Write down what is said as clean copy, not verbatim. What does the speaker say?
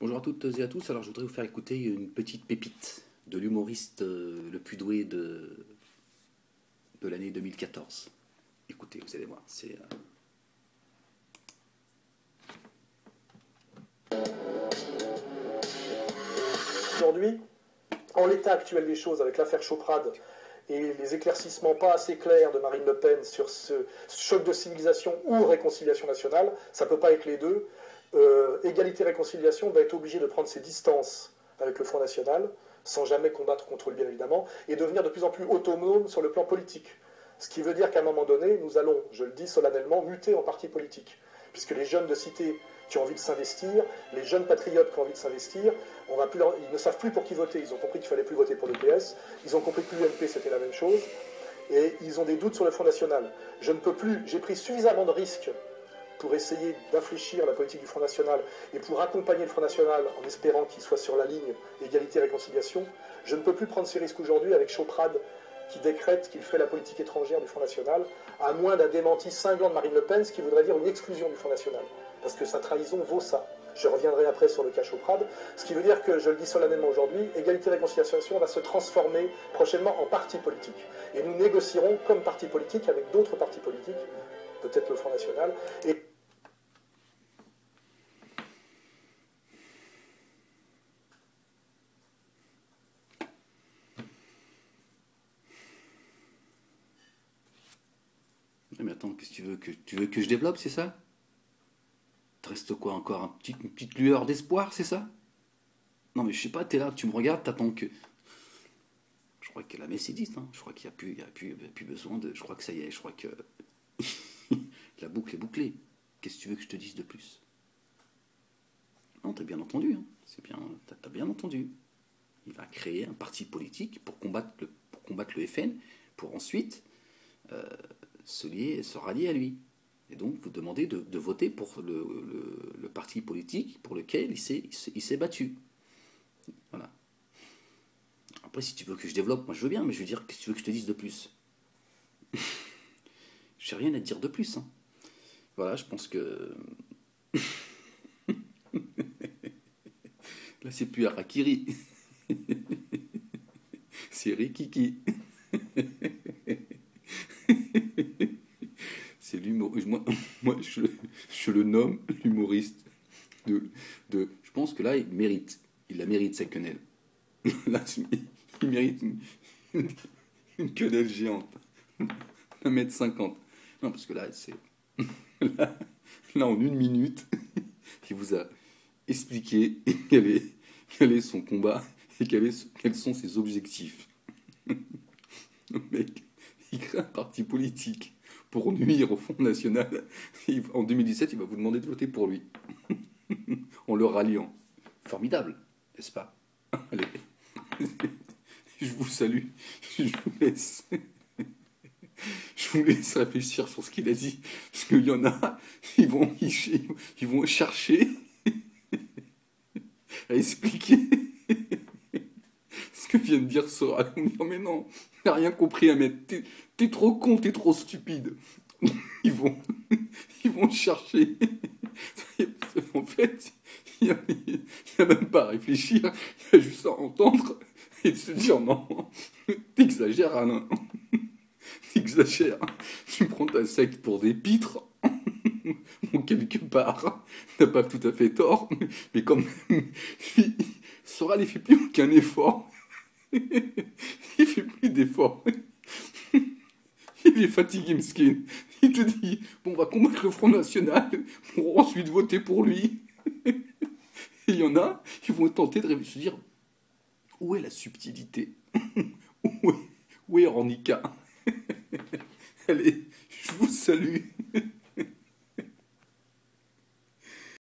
Bonjour à toutes et à tous. Alors, je voudrais vous faire écouter une petite pépite de l'humoriste le plus doué de l'année 2014. Écoutez, vous allez voir, c'est Aujourd'hui, en l'état actuel des choses, avec l'affaire Choprade et les éclaircissements pas assez clairs de Marine Le Pen sur ce choc de civilisation ou réconciliation nationale, ça ne peut pas être les deux. Égalité-réconciliation va être obligé de prendre ses distances avec le Front National, sans jamais combattre contre lui, bien évidemment, et devenir de plus en plus autonome sur le plan politique. Ce qui veut dire qu'à un moment donné, nous allons, je le dis solennellement, muter en parti politique. Puisque les jeunes de cité qui ont envie de s'investir, les jeunes patriotes qui ont envie de s'investir, ils ne savent plus pour qui voter. Ils ont compris qu'il ne fallait plus voter pour le PS, ils ont compris que l'UMP c'était la même chose, et ils ont des doutes sur le Front National. Je ne peux plus, j'ai pris suffisamment de risques pour essayer d'infléchir la politique du Front National et pour accompagner le Front National en espérant qu'il soit sur la ligne égalité-réconciliation. Je ne peux plus prendre ces risques aujourd'hui avec Choprade qui décrète qu'il fait la politique étrangère du Front National, à moins d'un démenti cinglant de Marine Le Pen, ce qui voudrait dire une exclusion du Front National. Parce que sa trahison vaut ça. Je reviendrai après sur le cas Choprade. Ce qui veut dire que, je le dis solennellement aujourd'hui, égalité-réconciliation va se transformer prochainement en parti politique. Et nous négocierons comme parti politique avec d'autres partis politiques, peut-être le Front National, et Mais attends, qu'est-ce que tu veux que je développe, c'est ça? Te reste quoi encore? Une petite lueur d'espoir, c'est ça? Non, mais je sais pas, t'es là, tu me regardes, t'attends que. Je crois que la messe est dite, hein. Je crois qu'il n'y a plus besoin de. Je crois que ça y est, je crois que. La boucle est bouclée. Qu'est-ce que tu veux que je te dise de plus? Non, t'as bien entendu, hein. C'est bien, t'as bien entendu. Il va créer un parti politique pour combattre le FN, pour ensuite se rallier à lui. Et donc vous demandez de voter pour le parti politique pour lequel il s'est battu. Voilà. Après, si tu veux que je développe, moi je veux bien, mais je veux dire, qu'est-ce que tu veux que je te dise de plus? J'ai rien à te dire de plus, hein. Voilà, je pense que. Là, c'est plus Harakiri. C'est Rikiki. C'est l'humour. Moi je le nomme l'humoriste je pense que là, il mérite. Il la mérite, sa quenelle. Là, il mérite une quenelle géante. 1,50 m. Non, parce que là, c'est. Là, en une minute, il vous a expliqué quel est son combat et quels sont ses objectifs. Le mec, il crée un parti politique pour nuire au Front National. En 2017, il va vous demander de voter pour lui. En le ralliant. Formidable, n'est-ce pas? Allez, je vous salue. Je vous laisse. Je vous laisse réfléchir sur ce qu'il a dit. Parce qu'il y en a, ils vont chercher à expliquer ce que vient de dire Sora. Ils vont dire, mais non, t'as rien compris à mettre. T'es trop con, t'es trop stupide. Ils vont, ils vont chercher. En fait, il n'y a même pas à réfléchir, il y a juste à entendre et de se dire non, t'exagères Alain, t'exagères, tu prends ta secte pour des pitres. Bon, quelque part, t'as pas tout à fait tort, mais quand même, Sora ne fait plus aucun effort. Il fait plus d'efforts. Il est fatigué, Mskin. Il te dit, bon, on va combattre le Front National pour ensuite voter pour lui. Et il y en a qui vont tenter de réfléchir, où est la subtilité? Où est Ornica? Allez, je vous salue.